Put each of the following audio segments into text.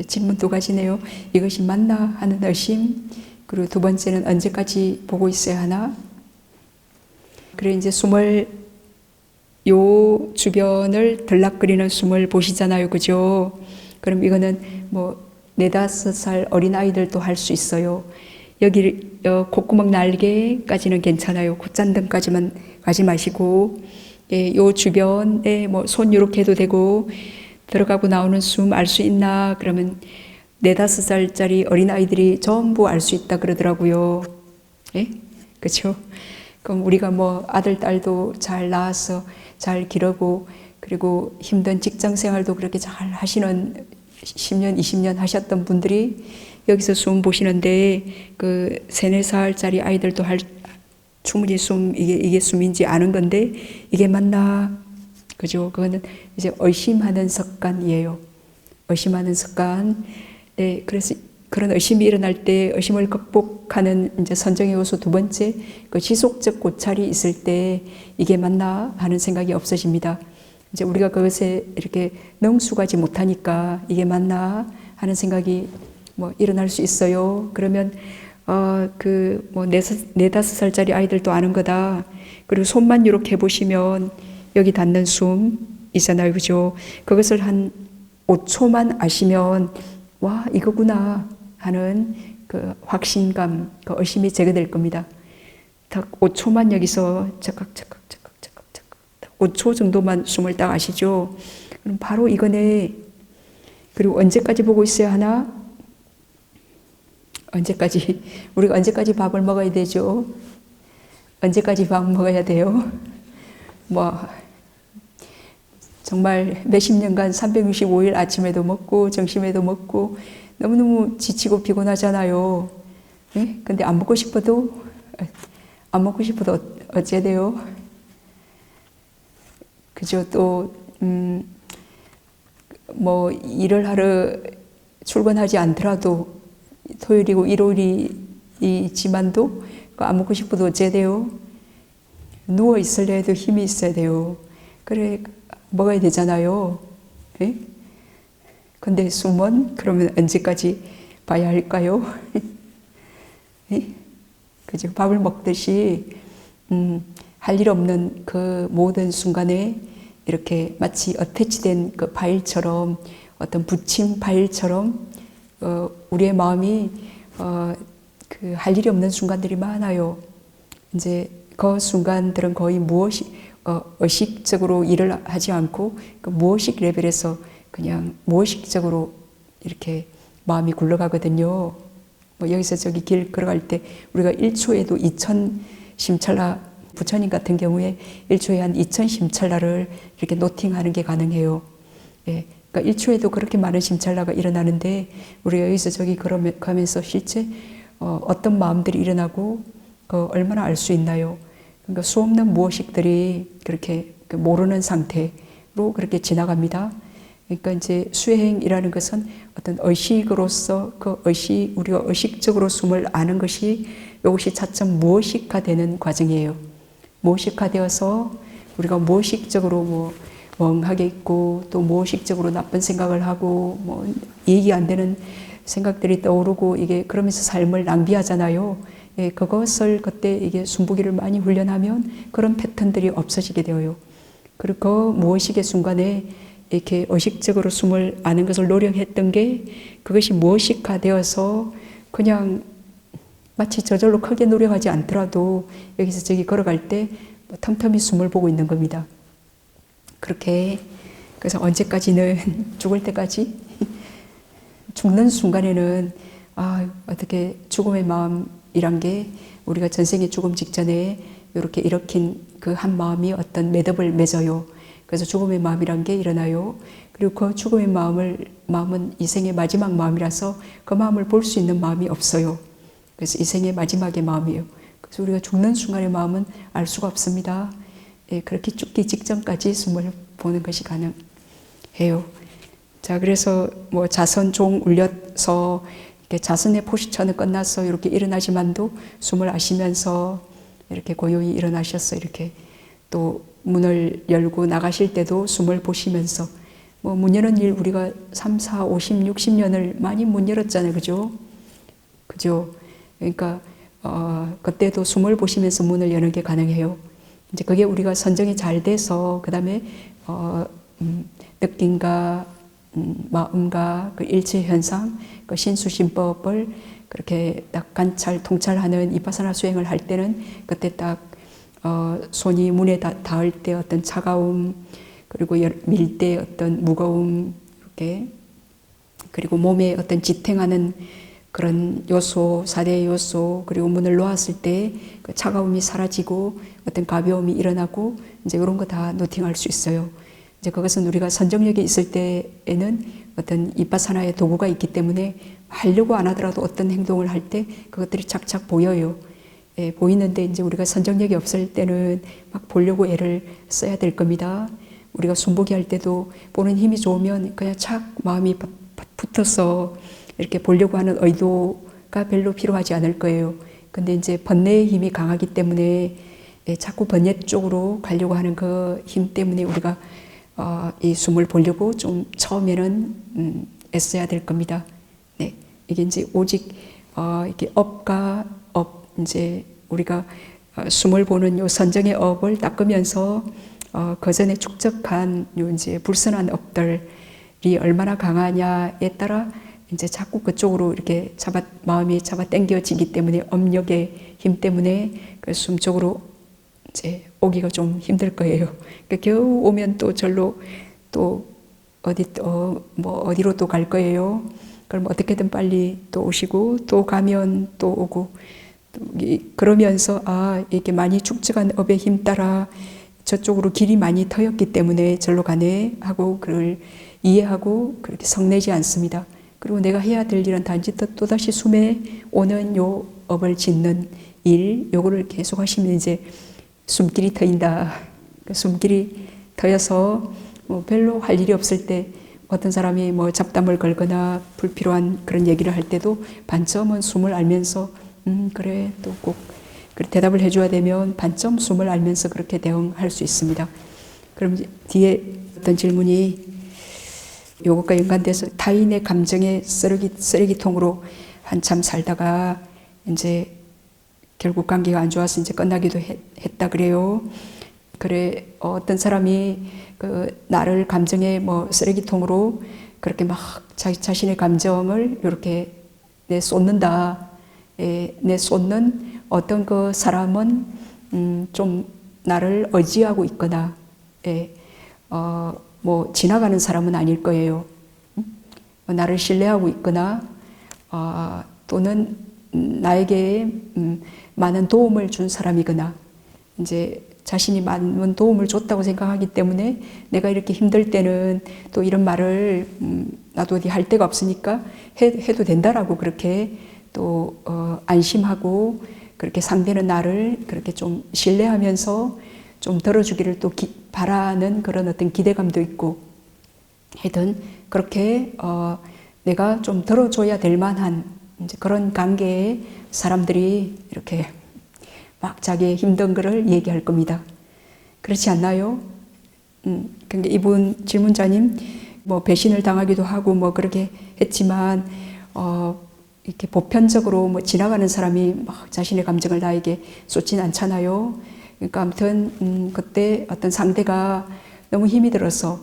질문 두 가지네요. 이것이 맞나 하는 의심, 그리고 두 번째는 언제까지 보고 있어야 하나. 그래 이제 숨을 요 주변을 들락거리는 숨을 보시잖아요, 그죠? 그럼 이거는 뭐 4~5살 어린아이들도 할 수 있어요. 여기 콧구멍 날개까지는 괜찮아요. 콧잔등까지만 가지 마시고, 예, 요 주변에 뭐 손 이렇게 해도 되고, 들어가고 나오는 숨 알 수 있나? 그러면 4~5살짜리 어린아이들이 전부 알 수 있다 그러더라고요. 예? 그렇죠? 그럼 우리가 뭐 아들, 딸도 잘 낳아서 잘 기르고, 그리고 힘든 직장 생활도 그렇게 잘 하시는 10년, 20년 하셨던 분들이 여기서 숨 보시는데, 그 3~4살짜리 아이들도 충분히 이게 숨인지 아는 건데, 이게 맞나? 그죠? 그거는 이제 의심하는 습관이에요. 의심하는 습관. 네, 그래서 그런 의심이 일어날 때 의심을 극복하는 이제 선정의 요소 두 번째, 그 지속적 고찰이 있을 때 이게 맞나 하는 생각이 없어집니다. 이제 우리가 그것에 이렇게 능숙하지 못하니까 이게 맞나 하는 생각이 뭐 일어날 수 있어요. 그러면 그 뭐 4~5살짜리 아이들도 아는 거다. 그리고 손만 이렇게 해보시면 여기 닿는 숨 있잖아요, 그죠? 그것을 한 5초만 아시면 와 이거구나 하는 그 확신감, 그 의심이 제거될 겁니다. 딱 5초만 여기서 착각 5초 정도만 숨을 딱 아시죠? 그럼 바로 이거네. 그리고 언제까지 보고 있어야 하나? 언제까지? 우리가 언제까지 밥을 먹어야 되죠? 언제까지 밥 먹어야 돼요? 뭐 정말 몇십 년간 365일 아침에도 먹고 점심에도 먹고 너무너무 지치고 피곤하잖아요. 네? 근데 안 먹고 싶어도 어째 돼요? 그죠? 또 뭐 일을 하러 출근하지 않더라도 토요일이고 일요일이지만도 안 먹고 싶어도 어째 돼요? 누워 있을래 해도 힘이 있어야 돼요. 그래 먹어야 되잖아요. 네? 근데 숨은 그러면 언제까지 봐야 할까요? 네? 그죠? 밥을 먹듯이 할 일 없는 그 모든 순간에 이렇게 마치 어태치된 그 파일처럼, 어떤 붙임 파일처럼 우리의 마음이 그 할 일이 없는 순간들이 많아요. 이제 그 순간들은 거의 의식적으로 일을 하지 않고 그 무의식 레벨에서 그냥 무의식적으로 이렇게 마음이 굴러가거든요. 뭐 여기서 저기 길 걸어갈 때 우리가 1초에도 2000 심찰라, 부처님 같은 경우에 1초에 한 2000 심찰라를 이렇게 노팅하는 게 가능해요. 예, 그러니까 1초에도 그렇게 많은 심찰라가 일어나는데 우리가 여기서 저기 걸어가면서 실제 어떤 마음들이 일어나고 얼마나 알 수 있나요? 그러니까 수없는 무의식들이 그렇게 모르는 상태로 그렇게 지나갑니다. 그러니까 이제 수행이라는 것은 어떤 의식으로서 우리가 의식적으로 숨을 아는 것이 이것이 차츰 무의식화되는 과정이에요. 무의식화되어서 우리가 무의식적으로 뭐 멍하게 있고 또 무의식적으로 나쁜 생각을 하고 뭐 이익이 안 되는 생각들이 떠오르고 이게 그러면서 삶을 낭비하잖아요. 예, 그것을 그때 이게 숨보기를 많이 훈련하면 그런 패턴들이 없어지게 되어요. 그리고 그 무의식의 순간에 이렇게 의식적으로 숨을 아는 것을 노력했던 게 그것이 무의식화되어서 그냥 마치 저절로 크게 노력하지 않더라도 여기서 저기 걸어갈 때 틈틈이 숨을 보고 있는 겁니다. 그렇게 그래서 언제까지는 죽을 때까지 죽는 순간에는 어떻게 죽음의 마음이란 게 우리가 전생의 죽음 직전에 이렇게 일으킨 그 한 마음이 어떤 매듭을 맺어요. 그래서 죽음의 마음이란 게 일어나요. 그리고 그 죽음의 마음은 이 생의 마지막 마음이라서 그 마음을 볼 수 있는 마음이 없어요. 그래서 이 생의 마지막의 마음이에요. 그래서 우리가 죽는 순간의 마음은 알 수가 없습니다. 예, 그렇게 죽기 직전까지 숨을 보는 것이 가능해요. 자, 그래서 뭐 자선 종 울려서 이렇게 자선의 포식처는 끝나서 이렇게 일어나지만도 숨을 아시면서 이렇게 고요히 일어나셔서 이렇게 또 문을 열고 나가실 때도 숨을 보시면서 뭐 문 여는 일 우리가 3, 4, 50, 60년을 많이 문 열었잖아요. 그죠? 그죠? 그러니까 그때도 숨을 보시면서 문을 여는 게 가능해요. 이제 그게 우리가 선정이 잘 돼서 그 다음에 느낌과 마음과 그 일체 현상, 그 신수신법을 그렇게 딱 관찰, 통찰하는 이파사나 수행을 할 때는 그때 딱 손이 문에 닿을 때 어떤 차가움, 그리고 밀 때 어떤 무거움, 이렇게 그리고 몸에 어떤 지탱하는 그런 요소, 4대 요소, 그리고 문을 놓았을 때 그 차가움이 사라지고 어떤 가벼움이 일어나고 이제 이런 거 다 노팅할 수 있어요. 이제 그것은 우리가 선정력이 있을 때에는 어떤 이빠사나의 도구가 있기 때문에 하려고 안 하더라도 어떤 행동을 할 때 그것들이 착착 보여요. 예, 보이는데 이제 우리가 선정력이 없을 때는 막 보려고 애를 써야 될 겁니다. 우리가 숨보기 할 때도 보는 힘이 좋으면 그냥 착 마음이 붙어서 이렇게 보려고 하는 의도가 별로 필요하지 않을 거예요. 근데 이제 번뇌의 힘이 강하기 때문에 자꾸 번뇌 쪽으로 가려고 하는 그 힘 때문에 우리가 이 숨을 보려고 좀 처음에는 애써야 될 겁니다. 네, 이게 이제 오직 이렇게 업과 업, 이제 우리가 숨을 보는 요 선정의 업을 닦으면서 그 전에 축적한 요 이제 불선한 업들이 얼마나 강하냐에 따라 이제 자꾸 그쪽으로 이렇게 마음이 잡아 당겨지기 때문에 업력의 힘 때문에 그 숨 쪽으로 이제 오기가 좀 힘들 거예요. 그러니까 겨우 오면 또 절로 또 어디로 또 갈 거예요. 그럼 어떻게든 빨리 또 오시고 또 가면 또 오고 그러면서 이렇게 많이 축적한 업의 힘 따라 저쪽으로 길이 많이 터였기 때문에 절로 가네 하고 그걸 이해하고 그렇게 성내지 않습니다. 그리고 내가 해야 될 일은 단지 또다시 숨에 오는 요 업을 짓는 일, 요거를 계속 하시면 이제 숨길이 터인다. 숨길이 터여서 별로 할 일이 없을 때 어떤 사람이 뭐 잡담을 걸거나 불필요한 그런 얘기를 할 때도 반쯤은 숨을 알면서 그래 또 꼭 대답을 해줘야 되면 반쯤 숨을 알면서 그렇게 대응할 수 있습니다. 그럼 뒤에 어떤 질문이 요것과 연관돼서 타인의 감정의 쓰레기통으로 한참 살다가 이제 결국 관계가 안 좋아서 이제 끝나기도 했다 그래요. 그래 어떤 사람이 그 나를 감정의 뭐 쓰레기통으로 그렇게 막 자신의 감정을 이렇게 내쏟는다. 내쏟는 어떤 그 사람은 좀 나를 의지하고 있거나 뭐 지나가는 사람은 아닐 거예요. 나를 신뢰하고 있거나 또는 나에게 많은 도움을 준 사람이거나 이제 자신이 많은 도움을 줬다고 생각하기 때문에 내가 이렇게 힘들 때는 또 이런 말을 나도 어디 할 데가 없으니까 해도 된다라고 그렇게 또 안심하고 그렇게 상대는 나를 그렇게 좀 신뢰하면서 좀 들어주기를 또 바라는 그런 어떤 기대감도 있고 하여튼 그렇게 내가 좀 들어줘야 될 만한 이제 그런 관계의 사람들이 이렇게 막 자기의 힘든 거를 얘기할 겁니다. 그렇지 않나요? 그러니까 이분 질문자님 뭐 배신을 당하기도 하고 뭐 그렇게 했지만 이렇게 보편적으로 뭐 지나가는 사람이 막 자신의 감정을 나에게 쏟지는 않잖아요. 그러니까 아무튼 그때 어떤 상대가 너무 힘이 들어서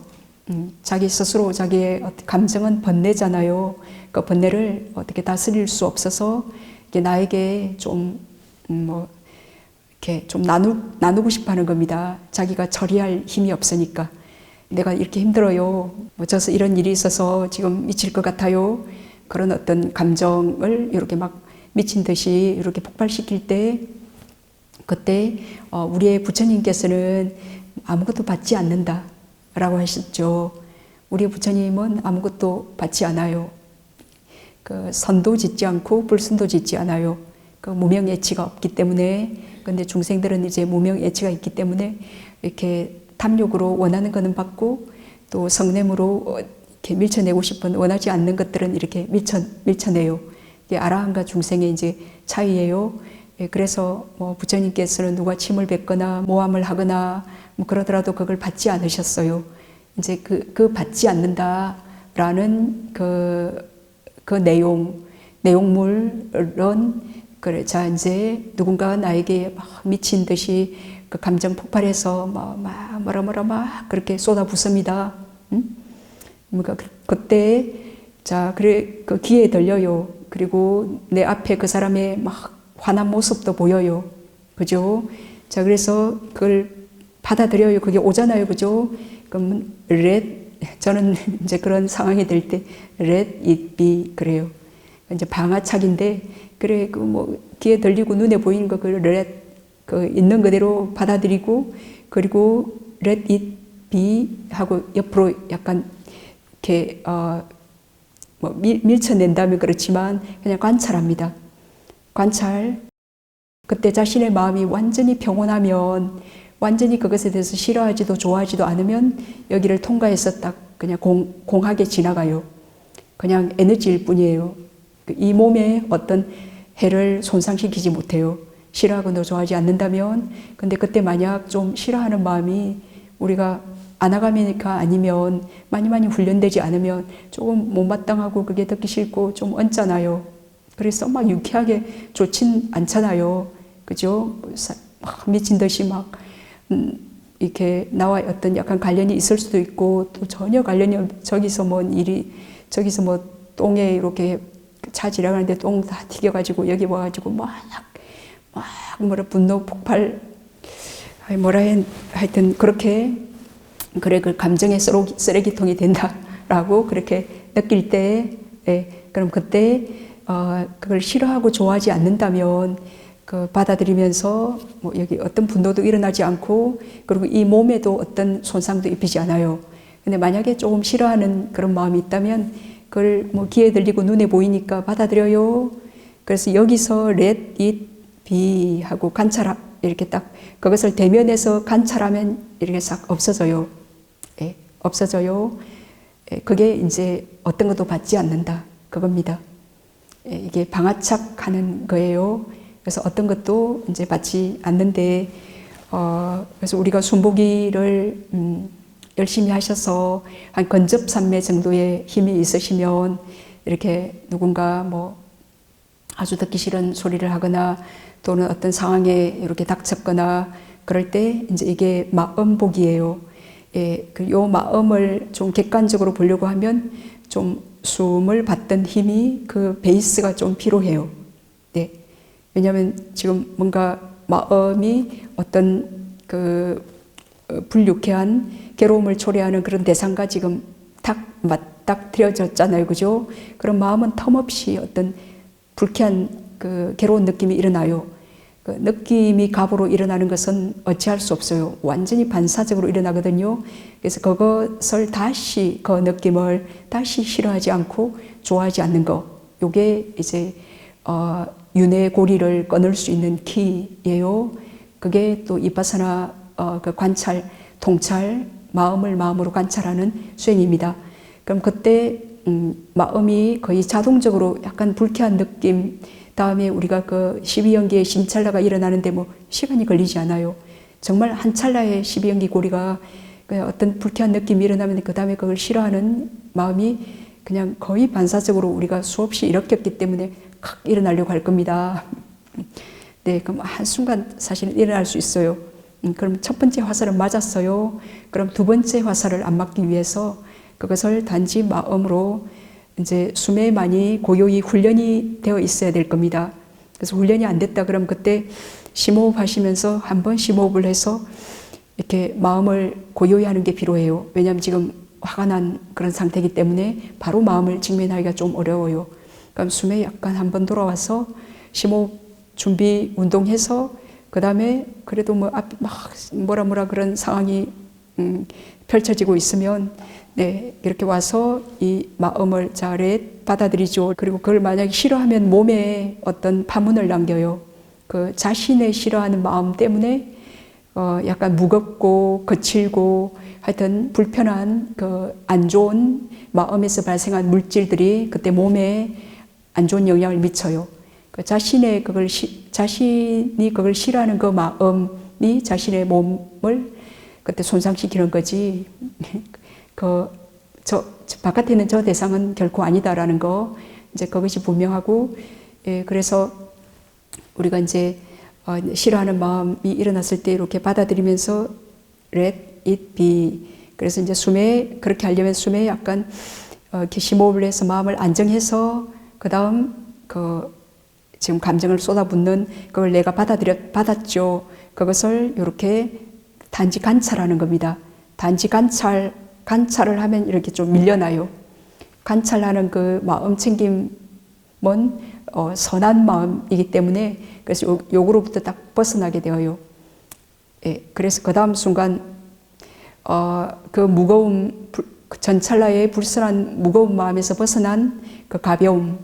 자기 스스로 자기의 감정은 번뇌잖아요. 그 번뇌를 어떻게 다스릴 수 없어서 이게 나에게 좀 뭐 이렇게 좀 나누고 싶어하는 겁니다. 자기가 처리할 힘이 없으니까 내가 이렇게 힘들어요. 뭐 저서 이런 일이 있어서 지금 미칠 것 같아요. 그런 어떤 감정을 이렇게 막 미친 듯이 이렇게 폭발시킬 때 그때 우리의 부처님께서는 아무것도 받지 않는다라고 하셨죠. 우리 부처님은 아무것도 받지 않아요. 그 선도 짓지 않고 불선도 짓지 않아요. 그 무명예치가 없기 때문에 근데 중생들은 이제 무명예치가 있기 때문에 이렇게 탐욕으로 원하는 거는 받고 또 성냄으로 이렇게 밀쳐내고 싶은 원하지 않는 것들은 이렇게 밀쳐내요. 이게 아라한과 중생의 이제 차이예요. 그래서 뭐 부처님께서는 누가 침을 뱉거나 모함을 하거나 뭐 그러더라도 그걸 받지 않으셨어요. 이제 그 받지 않는다라는 그 내용물은 그래. 자, 이제 누군가 나에게 막 미친 듯이 그 감정 폭발해서 막 그렇게 쏟아붓습니다. 그러니까 그때 자, 그래 그 귀에 들려요. 그리고 내 앞에 그 사람의 막 화난 모습도 보여요. 그죠? 자, 그래서 그걸 받아들여요. 그게 오잖아요. 그죠? 그럼 저는 이제 그런 상황이 될 때 let it be 그래요. 이제 방아착인데 그래 그 뭐 귀에 들리고 눈에 보이는 거 그 있는 그대로 받아들이고 그리고 let it be 하고 옆으로 약간 이렇게 뭐 밀쳐낸다면 그렇지만 그냥 관찰합니다. 관찰. 그때 자신의 마음이 완전히 평온하면 완전히 그것에 대해서 싫어하지도 좋아하지도 않으면 여기를 통과해서 딱 그냥 공하게 지나가요. 그냥 에너지일 뿐이에요. 이 몸에 어떤 해를 손상시키지 못해요. 싫어하고도 좋아하지 않는다면. 근데 그때 만약 좀 싫어하는 마음이 우리가 안아가미니까 아니면 많이 훈련되지 않으면 조금 못마땅하고 그게 듣기 싫고 좀 언짢아요. 그래서 막 유쾌하게 좋진 않잖아요. 그죠? 막 미친 듯이 막 이렇게 나와 어떤 약간 관련이 있을 수도 있고 또 전혀 관련이 저기서 뭐 똥에 이렇게 차 지나가는데 똥 다 튀겨가지고 여기 와가지고 막 분노 폭발 하여튼 그렇게 그래 그 감정의 쓰레기통이 된다라고 그렇게 느낄 때 그럼 그때 그걸 싫어하고 좋아하지 않는다면 그 받아들이면서 뭐 여기 어떤 분노도 일어나지 않고 그리고 이 몸에도 어떤 손상도 입히지 않아요. 근데 만약에 조금 싫어하는 그런 마음이 있다면 그걸 뭐 귀에 들리고 눈에 보이니까 받아들여요. 그래서 여기서 let it be 하고 이렇게 딱 그것을 대면해서 관찰하면 이렇게 싹 없어져요. 없어져요. 그게 이제 어떤 것도 받지 않는다. 그겁니다. 이게 방아착하는 거예요. 그래서 어떤 것도 이제 받지 않는데, 그래서 우리가 순복이를 열심히 하셔서 한 건접삼매 정도의 힘이 있으시면 이렇게 누군가 뭐 아주 듣기 싫은 소리를 하거나 또는 어떤 상황에 이렇게 닥쳤거나 그럴 때 이제 이게 마음복이에요. 요 마음을 좀 객관적으로 보려고 하면 좀 숨을 받던 힘이 그 베이스가 좀 필요해요. 네. 왜냐하면 지금 뭔가 마음이 어떤 그 불유쾌한 괴로움을 초래하는 그런 대상과 지금 맞닥뜨려졌잖아요. 그죠? 그런 마음은 텀없이 어떤 불쾌한 그 괴로운 느낌이 일어나요. 그 느낌이 갑으로 일어나는 것은 어찌할 수 없어요. 완전히 반사적으로 일어나거든요. 그래서 그것을 그 느낌을 다시 싫어하지 않고 좋아하지 않는 것. 요게 이제, 윤회 고리를 끊을 수 있는 키예요. 그게 또 이파사나, 그 관찰, 통찰, 마음으로 관찰하는 수행입니다. 그럼 그때, 마음이 거의 자동적으로 약간 불쾌한 느낌, 다음에 우리가 그 12연기의 심찰라가 일어나는데 뭐 시간이 걸리지 않아요. 정말 한 찰나의 12연기 고리가 어떤 불쾌한 느낌이 일어나면 그 다음에 그걸 싫어하는 마음이 그냥 거의 반사적으로 우리가 수없이 일으켰기 때문에 확 일어나려고 할 겁니다. 네, 그럼 한순간 사실은 일어날 수 있어요. 그럼 첫 번째 화살은 맞았어요. 그럼 두 번째 화살을 안 맞기 위해서 그것을 단지 마음으로 이제 숨에 많이 고요히 훈련이 되어 있어야 될 겁니다. 그래서 훈련이 안 됐다 그러면 그때 심호흡 하시면서 한번 심호흡을 해서 이렇게 마음을 고요히 하는 게 필요해요. 왜냐하면 지금 화가 난 그런 상태이기 때문에 바로 마음을 직면하기가 좀 어려워요. 그럼 숨에 약간 한번 돌아와서 심호흡 준비 운동해서 그 다음에 그래도 뭐 앞 막 뭐라 그런 상황이 펼쳐지고 있으면 네, 이렇게 와서 이 마음을 잘 받아들이죠. 그리고 그걸 만약에 싫어하면 몸에 어떤 파문을 남겨요. 그 자신의 싫어하는 마음 때문에 약간 무겁고 거칠고 하여튼 불편한 그 안 좋은 마음에서 발생한 물질들이 그때 몸에 안 좋은 영향을 미쳐요. 그 자신이 그걸 싫어하는 그 마음이 자신의 몸을 그때 손상시키는 거지. 바깥에 있는 저 대상은 결코 아니다라는 거, 이제 그것이 분명하고, 그래서 우리가 이제 싫어하는 마음이 일어났을 때 이렇게 받아들이면서 let it be. 그래서 이제 숨에, 그렇게 하려면 숨에 약간 이렇게 심호흡을 해서 마음을 안정해서 그 다음 지금 감정을 쏟아붓는 그걸 내가 받았죠. 그것을 이렇게 단지 관찰하는 겁니다. 단지 관찰을 하면 이렇게 좀 밀려나요. 관찰하는 그 마음 챙김은 선한 마음이기 때문에 그래서 요구로부터 딱 벗어나게 되어요. 그래서 그 다음 순간 그 무거움, 전찰나의 불순한 무거운 마음에서 벗어난 그 가벼움,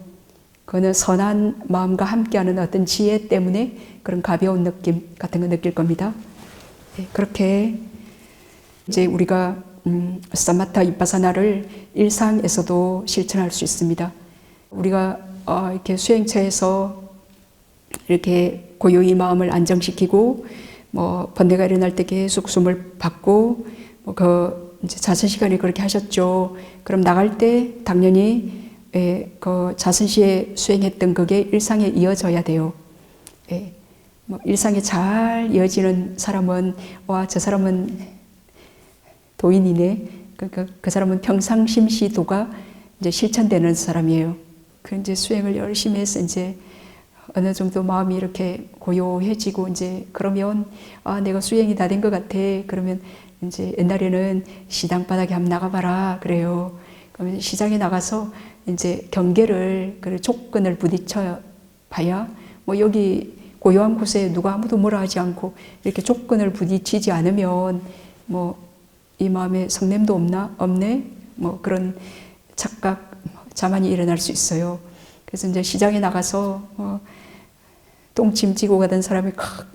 그거는 선한 마음과 함께하는 어떤 지혜 때문에 그런 가벼운 느낌 같은 거 느낄 겁니다. 그렇게 이제 우리가 사마타 위파사나를 일상에서도 실천할 수 있습니다. 우리가 이렇게 수행처에서 이렇게 고요히 마음을 안정시키고 번뇌가 일어날 때 계속 숨을 받고 이제 자선 시간에 그렇게 하셨죠. 그럼 나갈 때 당연히 그 자선시에 수행했던 그게 일상에 이어져야 돼요. 일상에 잘 이어지는 사람은 저 사람은 도인이네. 그 사람은 평상심시도가 이제 실천되는 사람이에요. 그 이제 수행을 열심히 해서 이제 어느 정도 마음이 이렇게 고요해지고 이제 그러면 내가 수행이 다 된 것 같아. 그러면 이제 옛날에는 시당 바닥에 한번 나가봐라 그래요. 그러면 시장에 나가서 이제 경계를 조건을 부딪혀 봐야 여기 고요한 곳에 누가 아무도 뭐라 하지 않고 이렇게 조건을 부딪히지 않으면 이 마음에 성냄도 없네 그런 착각 자만이 일어날 수 있어요. 그래서 이제 시장에 나가서 똥짐 지고 가던 사람이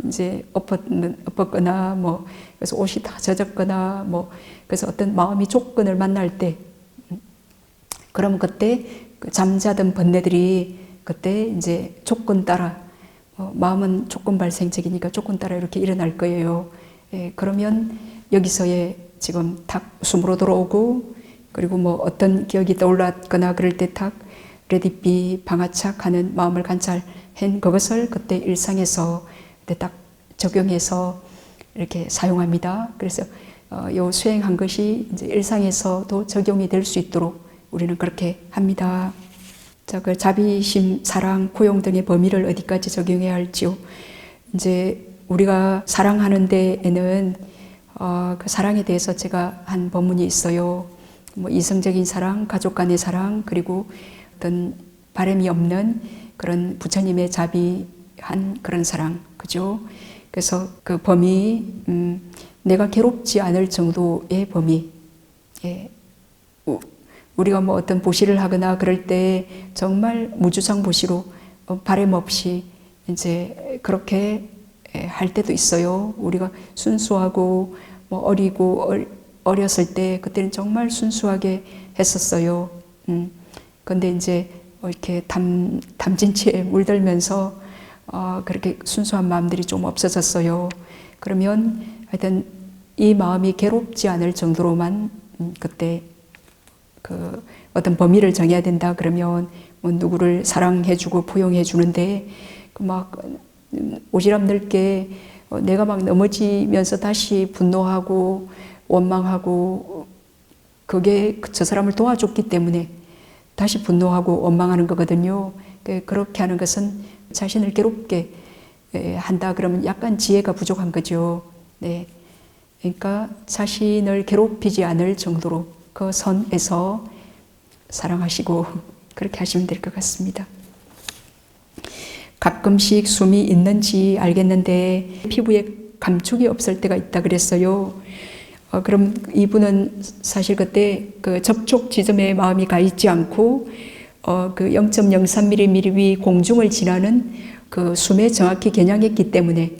이제 엎었거나 그래서 옷이 다 젖었거나 그래서 어떤 마음이 조건을 만날 때 그러면 그때 잠자던 번뇌들이 그때 이제 조건 따라 마음은 조건 발생적이니까 조건 따라 이렇게 일어날 거예요. 그러면 여기서의 지금 탁 숨으로 돌아오고 그리고 어떤 기억이 떠올랐거나 그럴 때 탁 레디비 방아착하는 마음을 관찰한 그것을 그때 일상에서 그때 딱 적용해서 이렇게 사용합니다. 그래서 요 수행한 것이 이제 일상에서도 적용이 될 수 있도록 우리는 그렇게 합니다. 자, 그 자비심, 사랑, 포용 등의 범위를 어디까지 적용해야 할지요. 이제 우리가 사랑하는 데에는 그 사랑에 대해서 제가 한 본문이 있어요. 이성적인 사랑, 가족 간의 사랑, 그리고 어떤 바람이 없는 그런 부처님의 자비한 그런 사랑, 그죠? 그래서 그 범위, 내가 괴롭지 않을 정도의 범위. 우리가 어떤 보시를 하거나 그럴 때 정말 무주장 보시로 바람 없이 이제 그렇게 할 때도 있어요. 우리가 순수하고 어리고 어렸을 때 그때는 정말 순수하게 했었어요. 근데 이제 이렇게 담진치에 물들면서 그렇게 순수한 마음들이 좀 없어졌어요. 그러면 하여튼 이 마음이 괴롭지 않을 정도로만 그때 그 어떤 범위를 정해야 된다 그러면 누구를 사랑해주고 포용해주는데 오지랖 넓게 내가 넘어지면서 다시 분노하고 원망하고 그게 저 사람을 도와줬기 때문에 다시 분노하고 원망하는 거거든요. 그렇게 하는 것은 자신을 괴롭게 한다 그러면 약간 지혜가 부족한 거죠. 네. 그러니까 자신을 괴롭히지 않을 정도로 그 선에서 사랑하시고 그렇게 하시면 될 것 같습니다. 가끔씩 숨이 있는지 알겠는데 피부에 감촉이 없을 때가 있다 그랬어요. 그럼 이분은 사실 그때 그 접촉 지점에 마음이 가 있지 않고 그 0.03mm 공중을 지나는 그 숨에 정확히 겨냥했기 때문에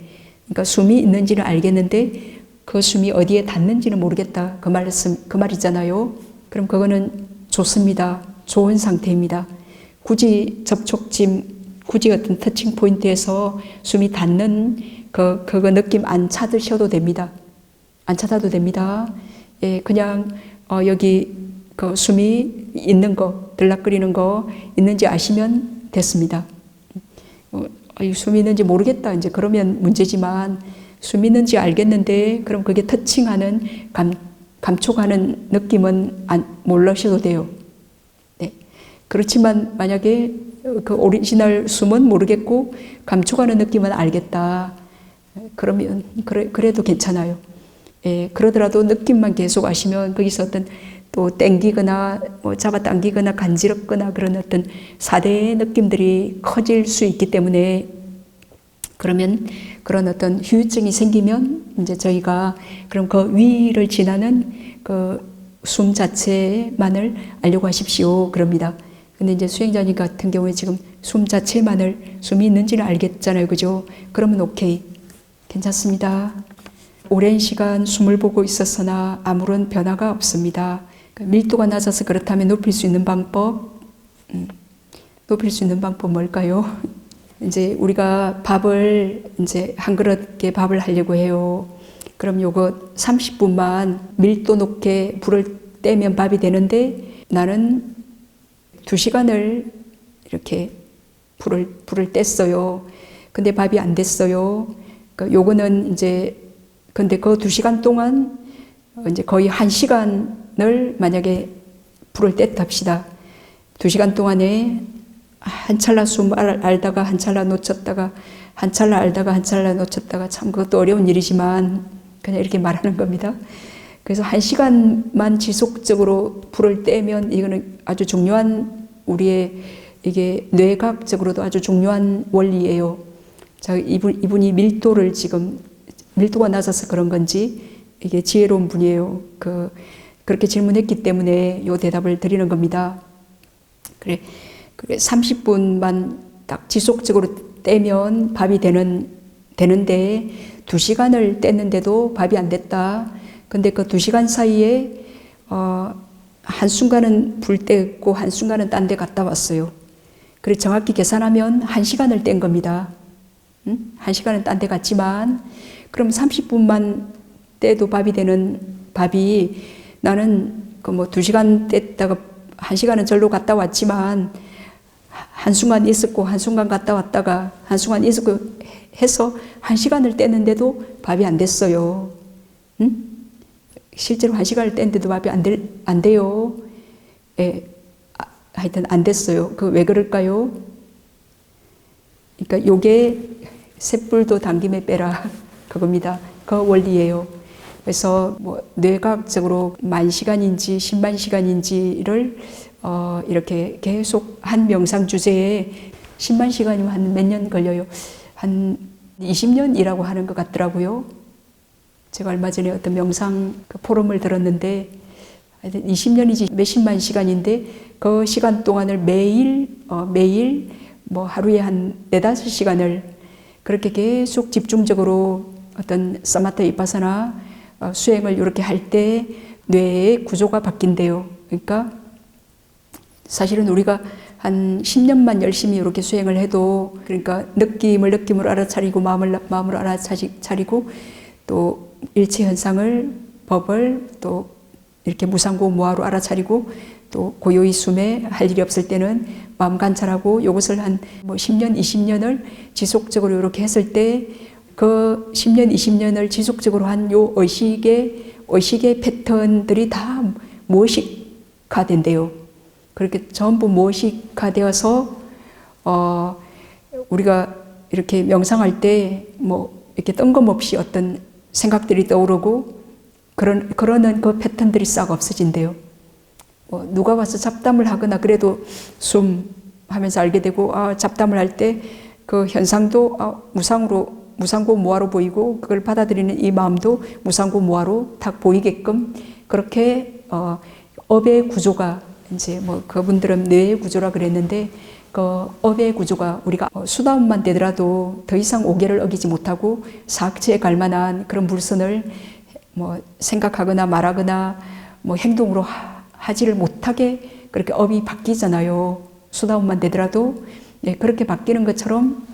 그러니까 숨이 있는지는 알겠는데 그 숨이 어디에 닿는지는 모르겠다 그 말이잖아요. 그럼 그거는 좋습니다. 좋은 상태입니다. 굳이 굳이 어떤 터칭 포인트에서 숨이 닿는 그거 느낌 안 찾으셔도 됩니다. 안 찾아도 됩니다. 그냥 여기 그 숨이 있는 거, 들락거리는 거 있는지 아시면 됐습니다. 이 숨이 있는지 모르겠다. 이제 그러면 문제지만 숨이 있는지 알겠는데 그럼 그게 터칭하는 감촉하는 느낌은 몰라셔도 돼요. 네. 그렇지만 만약에 그 오리지널 숨은 모르겠고 감촉하는 느낌은 알겠다. 그러면 그래도 괜찮아요. 예, 그러더라도 느낌만 계속 아시면 거기서 어떤 또 땡기거나 뭐 잡아당기거나 간지럽거나 그런 어떤 4대의 느낌들이 커질 수 있기 때문에 그러면 그런 어떤 후유증이 생기면 이제 저희가 그럼 그 위를 지나는 그 숨 자체만을 알려고 하십시오. 그럽니다. 근데 이제 수행자님 같은 경우에 지금 숨 자체만을 숨이 있는지는 알겠잖아요. 그죠? 그러면 오케이. 괜찮습니다. 오랜 시간 숨을 보고 있었으나 아무런 변화가 없습니다. 밀도가 낮아서 그렇다면 높일 수 있는 방법, 높일 수 있는 방법 뭘까요? 이제 우리가 밥을 이제 한 그릇에 밥을 하려고 해요. 그럼 요거 30분만 밀도 높게 불을 떼면 밥이 되는데 나는 2시간을 이렇게 불을 뗐어요. 근데 밥이 안 됐어요. 그러니까 요거는 이제 근데 그 2시간 동안 이제 거의 1시간을 만약에 불을 뗐다 합시다. 2시간 동안에 한 찰나 숨을 알다가 한 찰나 놓쳤다가 한 찰나 알다가 한 찰나 놓쳤다가 참 그것도 어려운 일이지만 그냥 이렇게 말하는 겁니다. 그래서 1시간만 지속적으로 불을 떼면 이거는 아주 중요한 우리의 이게 뇌과학적으로도 아주 중요한 원리예요. 자, 이분이 밀도를 지금 밀도가 낮아서 그런 건지 이게 지혜로운 분이에요. 그렇게 질문했기 때문에 요 대답을 드리는 겁니다. 그래 30분만 딱 지속적으로 떼면 밥이 되는데 2시간을 뗐는데도 밥이 안 됐다. 근데 그 2시간 사이에 한순간은 불 뗐고 한순간은 딴 데 갔다 왔어요. 그래 정확히 계산하면 1시간을 뗀 겁니다. 1시간은 딴 데 갔지만 그럼 30분만 떼도 밥이 되는 밥이 나는 그 뭐 2시간 뗐다가 1시간은 절로 갔다 왔지만 한순간 있었고 한순간 갔다 왔다가 한순간 있었고 해서 1시간을 뗐는데도 밥이 안 됐어요. 실제로 1시간을 뗐는데도 밥이 안 돼요. 예, 하여튼 안 됐어요. 왜 그럴까요? 그러니까 요게 쇳불도 당김에 빼라 그겁니다. 그 원리예요. 그래서 뭐 뇌과학적으로 10,000시간인지 100,000시간인지를 이렇게 계속 한 명상 주제에 100,000시간이면 한 몇 년 걸려요. 한 20년이라고 하는 것 같더라고요. 제가 얼마 전에 어떤 명상 포럼을 들었는데 20년이지 몇십만 시간인데 그 시간 동안을 매일 뭐 하루에 한 4-5시간을 그렇게 계속 집중적으로 어떤 사마타 위파사나 수행을 이렇게 할 때 뇌의 구조가 바뀐대요. 그러니까 사실은 우리가 한 10년만 열심히 이렇게 수행을 해도 그러니까 느낌으로 알아차리고 마음으로 알아차리고 또 일체 현상을 법을 또 이렇게 무상고 무아로 알아차리고 또 고요히 숨에 할 일이 없을 때는 마음 관찰하고 이것을 한 뭐 10년, 20년을 지속적으로 이렇게 했을 때 그 10년, 20년을 지속적으로 한 요 의식의 패턴들이 다 무의식화 된대요. 그렇게 전부 무의식화 되어서 우리가 이렇게 명상할 때 뭐 이렇게 뜬금없이 어떤 생각들이 떠오르고 그러는 그 패턴들이 싹 없어진대요. 누가 와서 잡담을 하거나 그래도 숨 하면서 알게 되고 잡담을 할 때 그 현상도 무상고 무아로 보이고 그걸 받아들이는 이 마음도 무상고 무아로 딱 보이게끔 그렇게 업의 구조가 이제 뭐 그분들은 뇌의 구조라 그랬는데 그 업의 구조가 우리가 수다움만 되더라도 더 이상 오계를 어기지 못하고 사악체에 갈 만한 그런 물선을 뭐 생각하거나 말하거나 뭐 행동으로 하지를 못하게 그렇게 업이 바뀌잖아요. 수다움만 되더라도 그렇게 바뀌는 것처럼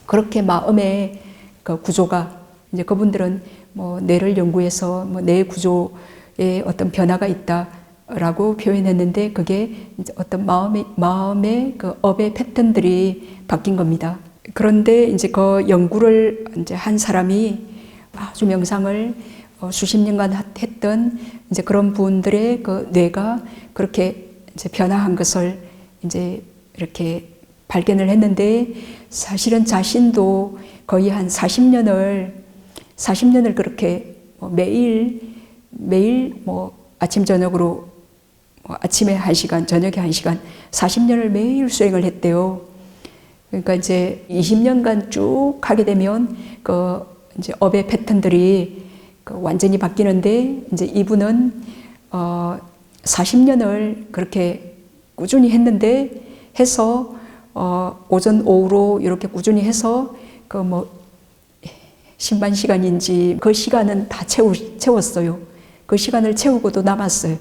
그렇게 마음의 그 구조가 이제 그분들은 뭐 뇌를 연구해서 뭐 뇌 구조 어떤 변화가 있다라고 표현했는데 그게 이제 어떤 마음의 그 업의 패턴들이 바뀐 겁니다. 그런데 이제 그 연구를 이제 한 사람이 아주 명상을 수십 년간 했던 이제 그런 분들의 그 뇌가 그렇게 이제 변화한 것을 이제 이렇게 발견을 했는데 사실은 자신도 거의 한 40년을 그렇게 매일 뭐 아침 저녁으로 아침에 1시간, 저녁에 1시간 40년을 매일 수행을 했대요. 그러니까 이제 20년간 쭉 하게 되면 그 이제 업의 패턴들이 그 완전히 바뀌는데 이제 이분은 40년을 그렇게 꾸준히 했는데 해서 오전 오후로 이렇게 꾸준히 해서 그 뭐 신반 시간인지 그 시간은 다 채웠어요. 그 시간을 채우고도 남았어요.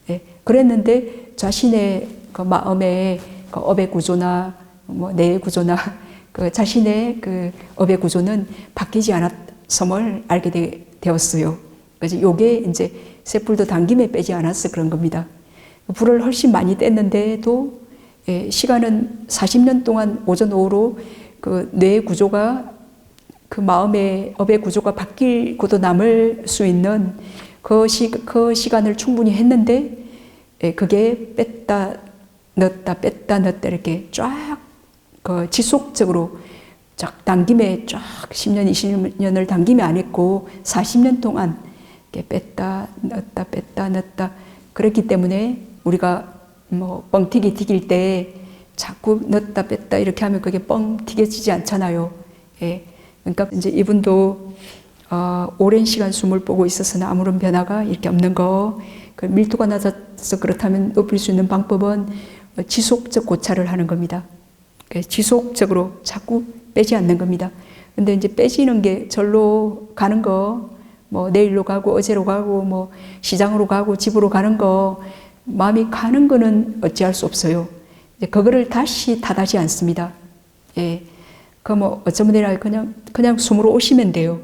예, 그랬는데 자신의 그 마음의 그 업의 구조나 뭐 뇌의 구조나 그 자신의 그 업의 구조는 바뀌지 않았음을 알게 되었어요. 그래서 요게 이제 쇠불도 당김에 빼지 않았어 그런 겁니다. 불을 훨씬 많이 뗐는데도 시간은 40년 동안 오전 오후로 그 뇌의 구조가 그 마음의 업의 구조가 바뀌고도 남을 수 있는 그 시간을 충분히 했는데 그게 뺐다 넣었다 이렇게 쫙 그 지속적으로 쫙 당김에 쫙 10년 20년을 당김에 안 했고 40년 동안 이렇게 뺐다 넣었다 그랬기 때문에 우리가 뭐 뻥튀기 튀길 때 자꾸 넣었다 뺐다 이렇게 하면 그게 뻥 튀겨지지 않잖아요. 예. 그러니까 이제 이분도 오랜 시간 숨을 보고 있었으나 아무런 변화가 이렇게 없는 거, 그 밀도가 낮아서 그렇다면 높일 수 있는 방법은 지속적 고찰을 하는 겁니다. 지속적으로 자꾸 빼지 않는 겁니다. 근데 이제 빼지는 게 절로 가는 거, 뭐 내일로 가고 어제로 가고 뭐 시장으로 가고 집으로 가는 거, 마음이 가는 거는 어찌할 수 없어요. 이제 그거를 다시 탓하지 않습니다. 예. 그 뭐 어쩌면 내가 그냥 숨으로 오시면 돼요.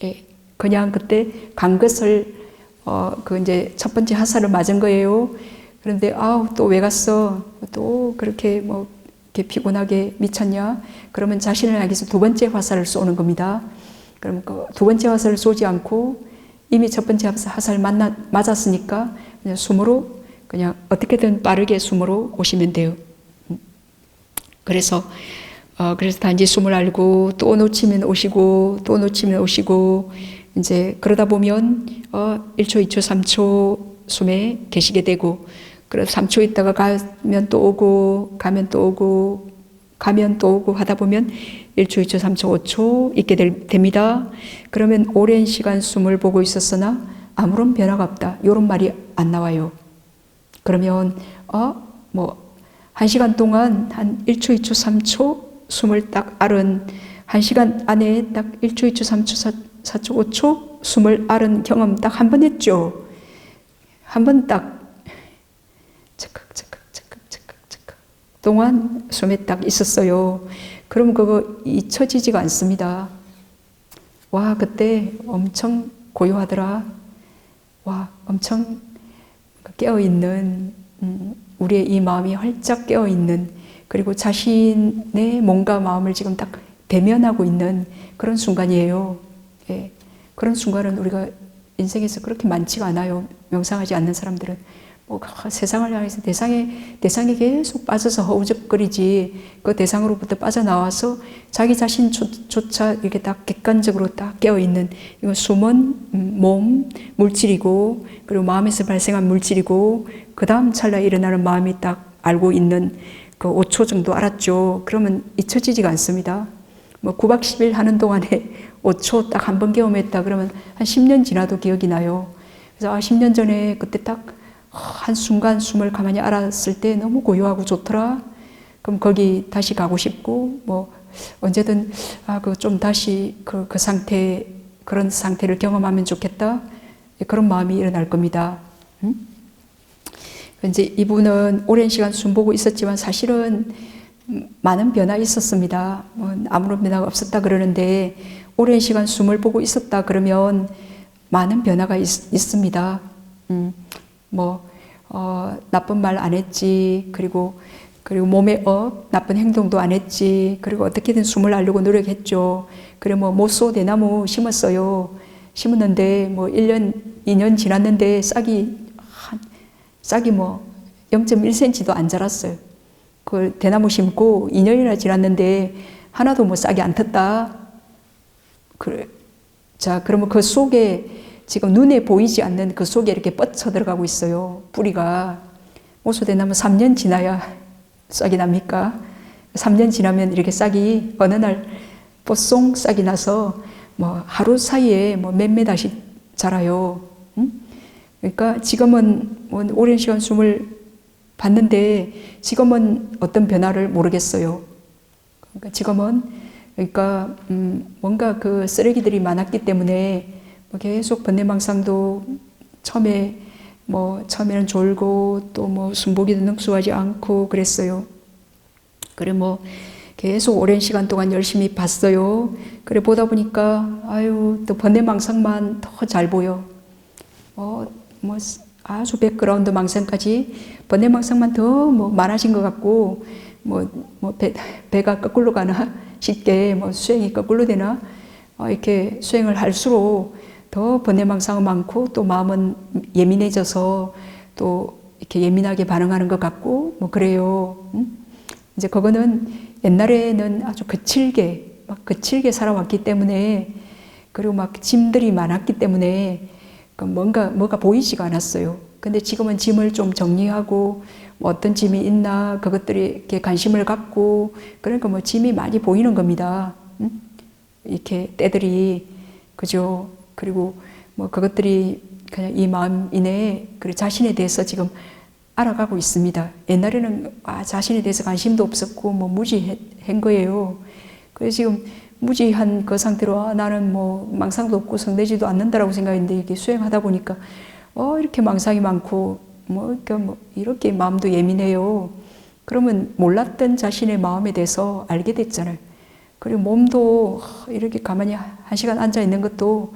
예. 그냥 그때 간 것을 그 이제 첫 번째 화살을 맞은 거예요. 그런데 또 왜 갔어? 또 그렇게 뭐 이렇게 피곤하게 미쳤냐? 그러면 자신을 향해서 두 번째 화살을 쏘는 겁니다. 그럼 그 두 번째 화살을 쏘지 않고 이미 첫 번째 화살 맞았으니까 그냥 숨으로 그냥 어떻게든 빠르게 숨으로 오시면 돼요. 그래서 단지 숨을 알고 또 놓치면 오시고 또 놓치면 오시고 이제 그러다 보면 1초, 2초, 3초 숨에 계시게 되고 그래서 3초 있다가 가면 또 오고 가면 또 오고 가면 또 오고 하다 보면 1초, 2초, 3초, 5초 있게 됩니다. 그러면 오랜 시간 숨을 보고 있었으나 아무런 변화가 없다. 이런 말이 안 나와요. 그러면 뭐 1시간 동안 한 1초, 2초, 3초 숨을 딱 앓은 1시간 안에 딱 1초, 2초, 3초, 4초, 5초 숨을 앓은 경험 딱 한 번 했죠. 한 번 딱 착각 동안 숨에 딱 있었어요. 그럼 그거 잊혀지지가 않습니다. 와, 그때 엄청 고요하더라. 와, 엄청 깨어있는 우리의 이 마음이 활짝 깨어있는 그리고 자신의 몸과 마음을 지금 딱 대면하고 있는 그런 순간이에요. 예. 그런 순간은 우리가 인생에서 그렇게 많지가 않아요. 명상하지 않는 사람들은 뭐 세상을 향해서 대상에 계속 빠져서 허우적거리지 그 대상으로부터 빠져나와서 자기 자신조차 이렇게 딱 객관적으로 딱 깨어있는 이건 숨은 몸 물질이고 그리고 마음에서 발생한 물질이고 그 다음 찰나에 일어나는 마음이 딱 알고 있는 그 5초 정도 알았죠. 그러면 잊혀지지가 않습니다. 뭐 9박 10일 하는 동안에 5초 딱 한 번 경험했다 그러면 한 10년 지나도 기억이 나요. 그래서 10년 전에 그때 딱 한순간 숨을 가만히 알았을 때 너무 고요하고 좋더라. 그럼 거기 다시 가고 싶고 뭐 언제든 그 좀 다시 그 상태 그런 상태를 경험하면 좋겠다. 그런 마음이 일어날 겁니다. 이제 이분은 오랜 시간 숨 보고 있었지만 사실은 많은 변화 있었습니다. 아무런 변화가 없었다 그러는데 오랜 시간 숨을 보고 있었다 그러면 많은 변화가 있습니다. 뭐 나쁜 말 안 했지. 그리고 몸에 나쁜 행동도 안 했지. 그리고 어떻게든 숨을 알려고 노력했죠. 그리고 뭐 모소 대나무 심었어요. 심었는데 뭐 1년, 2년 지났는데 싹이 뭐 0.1cm도 안 자랐어요. 그 대나무 심고 2년이나 지났는데 하나도 뭐 싹이 안 텄다. 그래. 자, 그러면 그 속에 지금 눈에 보이지 않는 그 속에 이렇게 뻗쳐 들어가고 있어요. 뿌리가. 모소대나무 3년 지나야 싹이 납니까? 3년 지나면 이렇게 싹이 어느 날 뽀송 싹이 나서 뭐 하루 사이에 뭐 몇몇 다씩 자라요. 그러니까 지금은 뭐 오랜 시간 숨을 봤는데 지금은 어떤 변화를 모르겠어요. 그러니까 지금은 뭔가 그 쓰레기들이 많았기 때문에 뭐 계속 번뇌망상도 처음에는 졸고 또 뭐 숨보기도 능수하지 않고 그랬어요. 그래 뭐 계속 오랜 시간 동안 열심히 봤어요. 그래 보다 보니까 또 번뇌망상만 더 잘 보여. 아주 백그라운드 망상까지 번뇌망상만 더 뭐 많아진 것 같고 배가 거꾸로 가나 쉽게 수행이 거꾸로 되나 이렇게 수행을 할수록 더 번뇌망상은 많고 또 마음은 예민해져서 또 이렇게 예민하게 반응하는 것 같고 뭐 그래요. 이제 그거는 옛날에는 아주 거칠게 살아왔기 때문에 그리고 막 짐들이 많았기 때문에 뭐가 보이지가 않았어요. 근데 지금은 짐을 좀 정리하고 어떤 짐이 있나 그것들이 이렇게 관심을 갖고 그러니까 뭐 짐이 많이 보이는 겁니다. 이렇게 때들이 그죠. 그리고 뭐 그것들이 그냥 이 마음 이내에 그 자신에 대해서 지금 알아가고 있습니다. 옛날에는 자신에 대해서 관심도 없었고 뭐 무지한 거예요. 그래서 지금 무지한 그 상태로 나는 뭐 망상도 없고 성내지도 않는다라고 생각했는데 이게 수행하다 보니까 이렇게 망상이 많고 이렇게 마음도 예민해요. 그러면 몰랐던 자신의 마음에 대해서 알게 됐잖아요. 그리고 몸도 이렇게 가만히 1시간 앉아 있는 것도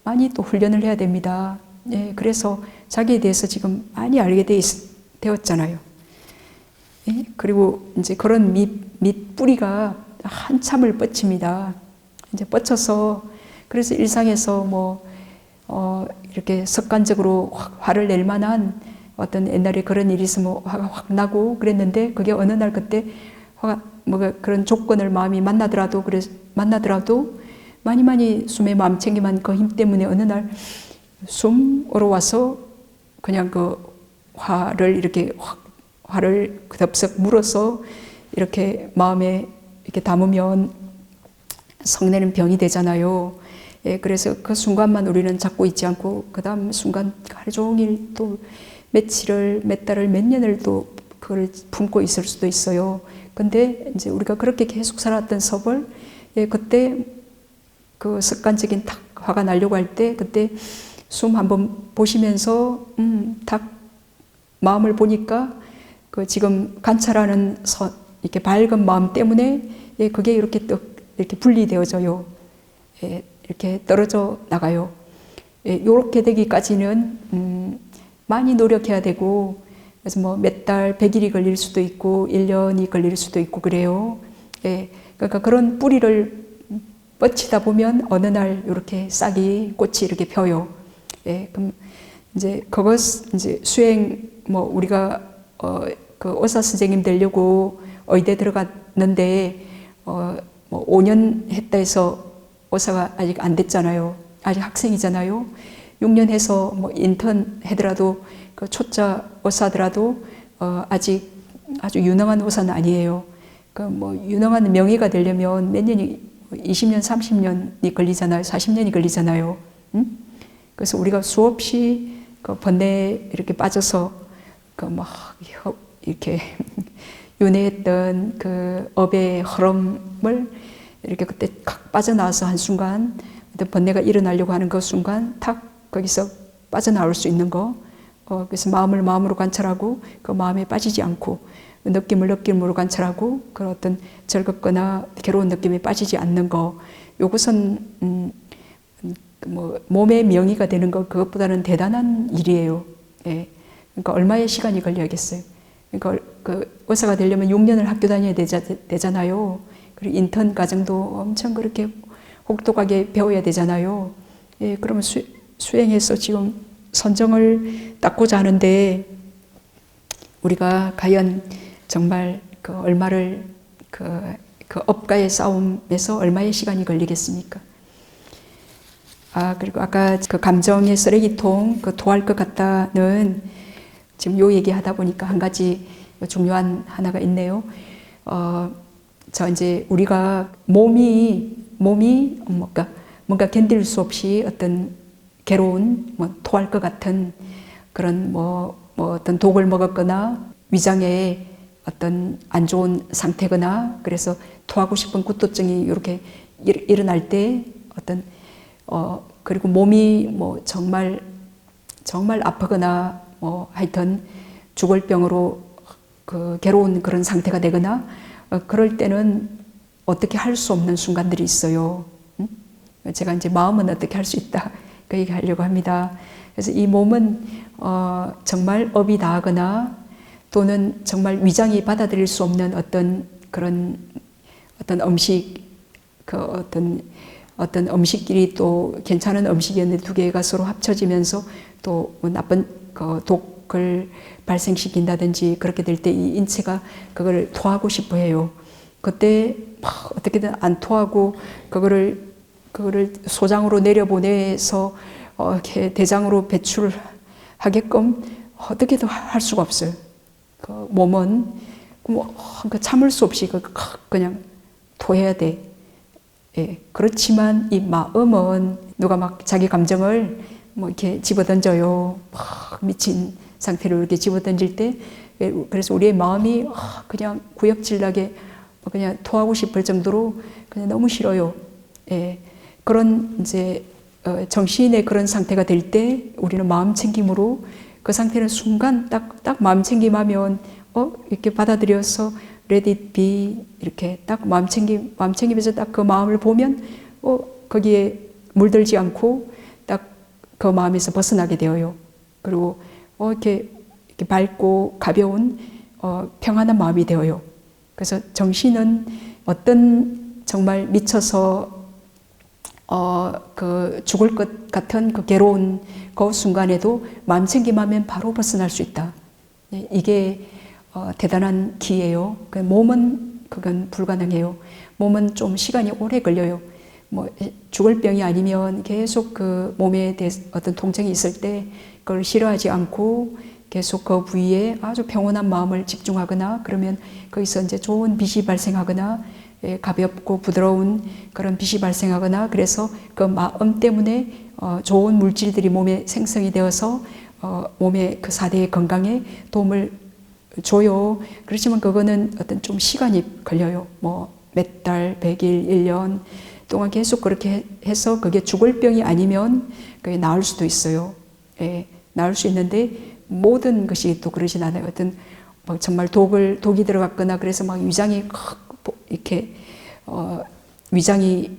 많이 또 훈련을 해야 됩니다. 예, 그래서 자기에 대해서 지금 많이 알게 되었잖아요. 예, 그리고 이제 그런 밑 뿌리가 한참을 뻗칩니다. 이제 뻗쳐서 그래서 일상에서 이렇게 습관적으로 화를 낼 만한 어떤 옛날에 그런 일이 있으면 화가 확 나고 그랬는데 그게 어느 날 그때 화가 그런 조건을 마음이 만나더라도 많이 숨에 마음 챙기만 그 힘 때문에 어느 날 숨으로 와서 그냥 그 화를 덥석 물어서 이렇게 마음에 이렇게 담으면 성내는 병이 되잖아요. 예, 그래서 그 순간만 우리는 잡고 있지 않고 그 다음 순간 하루 종일 또 며칠을, 몇 달을, 몇 년을 또 그걸 품고 있을 수도 있어요. 근데 이제 우리가 그렇게 계속 살았던 섭을, 예, 그때 그 습관적인 탁 화가 나려고 할 때 그때 숨 한번 보시면서 탁 마음을 보니까 그 지금 관찰하는 이렇게 밝은 마음 때문에 예, 그게 이렇게 분리되어져요. 예, 이렇게 떨어져 나가요. 예, 이렇게 되기까지는 많이 노력해야 되고 그래서 뭐 몇 달, 100일이 걸릴 수도 있고 1년이 걸릴 수도 있고 그래요. 예, 그러니까 그런 뿌리를 뻗치다 보면 어느 날 이렇게 꽃이 이렇게 펴요. 예, 그럼 이제 이제 수행 우리가 그 의사 선생님 되려고 의대 들어갔는데 5년 했다 해서 의사가 아직 안 됐잖아요. 아직 학생이잖아요. 6년 해서 인턴 하더라도 그 초짜 의사더라도 아직 아주 유능한 의사는 아니에요. 그 유능한 명의가 되려면 몇 년이 20년, 30년이 걸리잖아요. 40년이 걸리잖아요. 그래서 우리가 수없이 그 번뇌에 이렇게 빠져서 이렇게 윤회했던 그 업의 흐름을 이렇게 그때 칵 빠져나와서 한순간 어떤 번뇌가 일어나려고 하는 그 순간 탁 거기서 빠져나올 수 있는 거. 그래서 마음을 마음으로 관찰하고 그 마음에 빠지지 않고 느낌을 느낌으로 관찰하고 그런 어떤 즐겁거나 괴로운 느낌에 빠지지 않는 거. 요것은 몸의 명의가 되는 것 그것보다는 대단한 일이에요. 예. 그러니까 얼마의 시간이 걸려야겠어요. 그러니까 그 의사가 되려면 6년을 학교 다녀야 되잖아요. 그리고 인턴 과정도 엄청 그렇게 혹독하게 배워야 되잖아요. 예, 그러면 수행해서 지금 선정을 닦고자 하는데 우리가 과연 정말 그 얼마를 그 업과의 싸움에서 얼마의 시간이 걸리겠습니까? 그리고 아까 그 감정의 쓰레기통 그 토할 것 같다는 지금 요 얘기하다 보니까 한 가지 중요한 하나가 있네요. 저 이제 우리가 몸이 뭔가 견딜 수 없이 어떤 괴로운 토할 것 같은 그런 어떤 독을 먹었거나 위장에 어떤 안 좋은 상태거나 그래서 토하고 싶은 구토증이 이렇게 일어날 때 어떤 그리고 몸이 정말 아프거나 하여튼 죽을 병으로 그 괴로운 그런 상태가 되거나 그럴 때는 어떻게 할 수 없는 순간들이 있어요. 제가 이제 마음은 어떻게 할 수 있다 그 얘기 하려고 합니다. 그래서 이 몸은 정말 업이 다하거나 또는 정말 위장이 받아들일 수 없는 어떤 그런 어떤 음식 어떤 음식끼리 또 괜찮은 음식이었는데 두 개가 서로 합쳐지면서 또 나쁜 독을 발생시킨다든지 그렇게 될 때 이 인체가 그걸 토하고 싶어 해요. 그때 막 어떻게든 안 토하고 그거를 소장으로 내려보내서 이렇게 대장으로 배출하게끔 어떻게든 할 수가 없어요. 그 몸은 참을 수 없이 그냥 토해야 돼. 예, 그렇지만 이 마음은 누가 막 자기 감정을 이렇게 집어던져요. 막 미친 상태로 이렇게 집어던질 때, 그래서 우리의 마음이 그냥 구역질나게 그냥 토하고 싶을 정도로 그냥 너무 싫어요. 예, 그런 이제 정신의 그런 상태가 될 때 우리는 마음 챙김으로 그 상태는 순간 딱 마음 챙김하면 이렇게 받아들여서 let it be 이렇게 딱 마음 챙기면서 딱 그 마음을 보면 거기에 물들지 않고 딱 그 마음에서 벗어나게 되어요. 그리고 이렇게 밝고 가벼운 평안한 마음이 되어요. 그래서 정신은 어떤 정말 미쳐서 그 죽을 것 같은 그 괴로운 그 순간에도 마음 챙김하면 바로 벗어날 수 있다. 이게 대단한 기예요. 몸은 그건 불가능해요. 몸은 좀 시간이 오래 걸려요. 죽을 병이 아니면 계속 그 몸에 대해서 어떤 통증이 있을 때 그걸 싫어하지 않고 계속 그 부위에 아주 평온한 마음을 집중하거나 그러면 거기서 이제 좋은 빛이 발생하거나 가볍고 부드러운 그런 빛이 발생하거나 그래서 그 마음 때문에 좋은 물질들이 몸에 생성이 되어서 몸의 그 4대의 건강에 도움을 줘요. 그렇지만 그거는 어떤 좀 시간이 걸려요. 몇 달, 100일, 1년 동안 계속 그렇게 해서 그게 죽을 병이 아니면 그게 나을 수도 있어요. 예, 나을 수 있는데 모든 것이 또 그러진 않아요. 어떤 정말 독이 들어갔거나 그래서 막 위장이 이렇게 위장이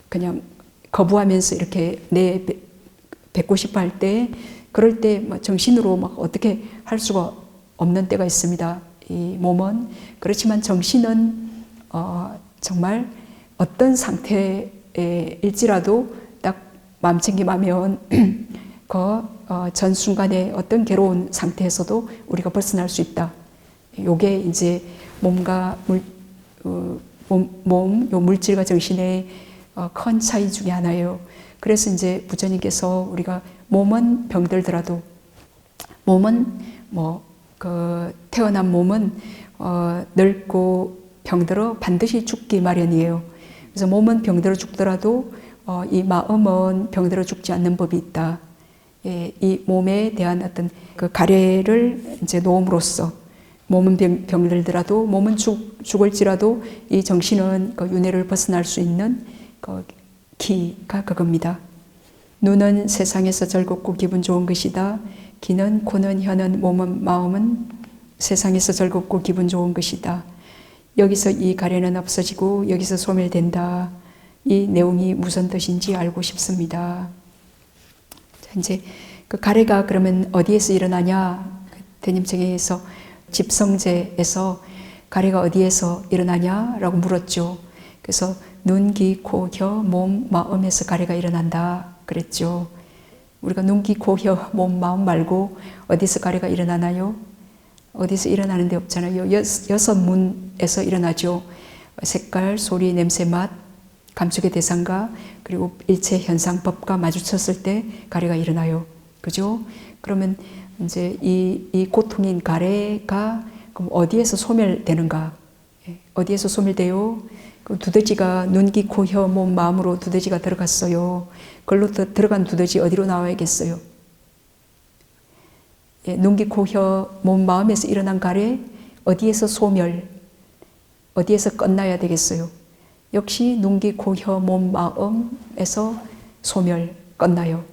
그냥 거부하면서 이렇게 뱉고 싶어 할 때 그럴 때 정신으로 막 어떻게 할 수가 없는 때가 있습니다. 이 몸은 그렇지만 정신은 정말 어떤 상태일지라도 딱 마음 챙김하면 전 순간에 어떤 괴로운 상태에서도 우리가 벗어날 수 있다. 요게 이제 몸과 요 물질과 정신의 큰 차이 중에 하나예요. 그래서 이제 부처님께서 우리가 몸은 병들더라도 몸은 태어난 몸은 늙고 병들어 반드시 죽기 마련이에요. 그래서 몸은 병들어 죽더라도 이 마음은 병들어 죽지 않는 법이 있다. 예, 이 몸에 대한 어떤 그 가래를 이제 놓음으로써 몸은 병들더라도 몸은 죽을지라도 이 정신은 그 윤회를 벗어날 수 있는 그 기가 그겁니다. 눈은 세상에서 즐겁고 기분 좋은 것이다. 귀는 코는 혀는 몸은 마음은 세상에서 즐겁고 기분 좋은 것이다. 여기서 이 가래는 없어지고 여기서 소멸된다. 이 내용이 무슨 뜻인지 알고 싶습니다. 이제 그 가래가 그러면 어디에서 일어나냐? 대님청에서 집성제에서 가래가 어디에서 일어나냐라고 물었죠. 그래서 눈, 귀, 코, 혀, 몸, 마음에서 가래가 일어난다 그랬죠. 우리가 눈, 귀, 코, 혀, 몸, 마음 말고 어디서 가래가 일어나나요? 어디서 일어나는 데 없잖아요. 여섯 문에서 일어나죠. 색깔, 소리, 냄새, 맛, 감촉의 대상과 그리고 일체 현상, 법과 마주쳤을 때 가래가 일어나요. 그죠? 그러면 이제 이 고통인 가래가 그럼 어디에서 소멸되는가? 어디에서 소멸돼요? 그 두더지가 눈, 귀, 코, 혀, 몸, 마음으로 두더지가 들어갔어요. 그걸로 들어간 두더지 어디로 나와야겠어요? 눈, 귀, 코, 혀, 몸, 마음에서 일어난 가래 어디에서 소멸, 어디에서 끝나야 되겠어요? 역시 눈, 귀, 코, 혀, 몸, 마음에서 소멸, 끝나요.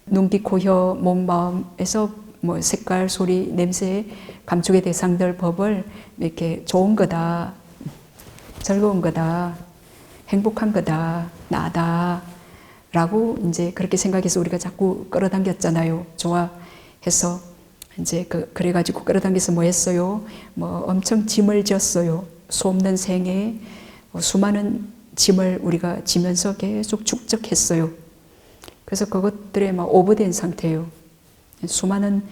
눈, 귀, 코, 혀, 몸, 마음에서 뭐 색깔, 소리, 냄새, 감촉의 대상들, 법을 이렇게 좋은 거다, 즐거운 거다, 행복한 거다, 나다 라고 이제 그렇게 생각해서 우리가 자꾸 끌어당겼잖아요. 좋아해서 이제 그래가지고 끌어당겨서 뭐 했어요? 뭐 엄청 짐을 졌어요. 수 없는 생에 수많은 짐을 우리가 지면서 계속 축적했어요. 그래서 그것들에 막 오버된 상태예요. 수많은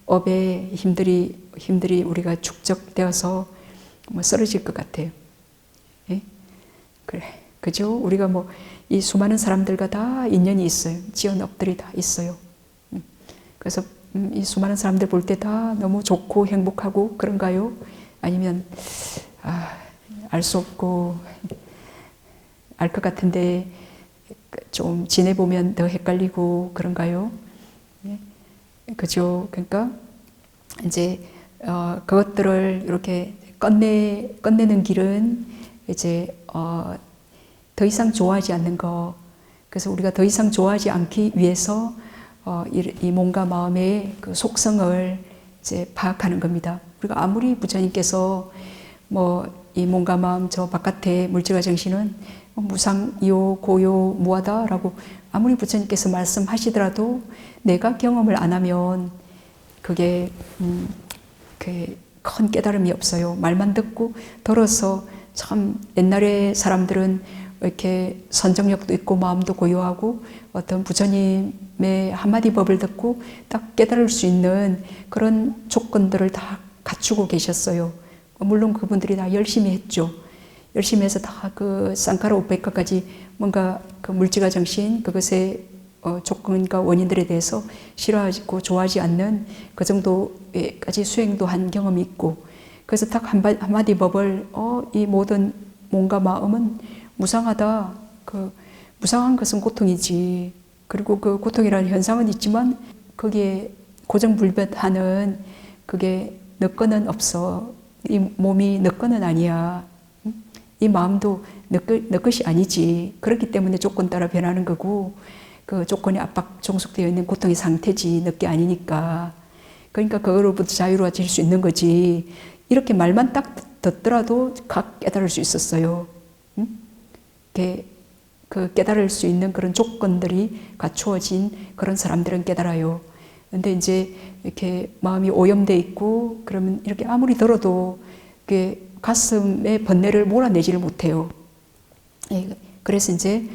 업의 힘들이 우리가 축적되어서 뭐 쓰러질 것 같아요. 예? 그래, 그죠? 우리가 뭐 이 수많은 사람들과 다 인연이 있어요. 지은 업들이 다 있어요. 그래서 이 수많은 사람들 볼 때 다 너무 좋고 행복하고 그런가요? 아니면 알 수 없고 알 것 같은데 좀 지내보면 더 헷갈리고 그런가요? 예? 그죠? 그러니까 이제 그것들을 이렇게 끝내는 길은 이제 더 이상 좋아하지 않는 거. 그래서 우리가 더 이상 좋아하지 않기 위해서 이 몸과 마음의 그 속성을 이제 파악하는 겁니다. 우리가 아무리 부처님께서 뭐 이 몸과 마음 저 바깥의 물질과 정신은 무상이요 고요 무하다라고 아무리 부처님께서 말씀하시더라도 내가 경험을 안 하면 그게 큰 깨달음이 없어요. 말만 듣고 들어서 참 옛날에 사람들은 이렇게 선정력도 있고 마음도 고요하고 어떤 부처님의 한마디 법을 듣고 딱 깨달을 수 있는 그런 조건들을 다 갖추고 계셨어요. 물론 그분들이 다 열심히 했죠. 열심히 해서 다 그 쌍카라 우페카까지 뭔가 그 물질과 정신 그것의 조건과 원인들에 대해서 싫어하고 좋아하지 않는 그 정도까지 수행도 한 경험이 있고 그래서 딱 한마디 법을 이 모든 몸과 마음은 무상하다. 그 무상한 것은 고통이지. 그리고 그 고통이라는 현상은 있지만 거기에 고정불변하는 그게 너 거는 없어. 이 몸이 너 거는 아니야. 이 마음도 너 것이 아니지. 그렇기 때문에 조건 따라 변하는 거고 그 조건이 압박 종속되어 있는 고통의 상태지. 너 게 아니니까. 그러니까 그거로부터 자유로워질 수 있는 거지. 이렇게 말만 딱 듣더라도 각 깨달을 수 있었어요. 그 깨달을 수 있는 그런 조건들이 갖추어진 그런 사람들은 깨달아요. 근데 이제 이렇게 마음이 오염돼 있고 그러면 이렇게 아무리 들어도 가슴의 번뇌를 몰아내지를 못해요. 그래서 이제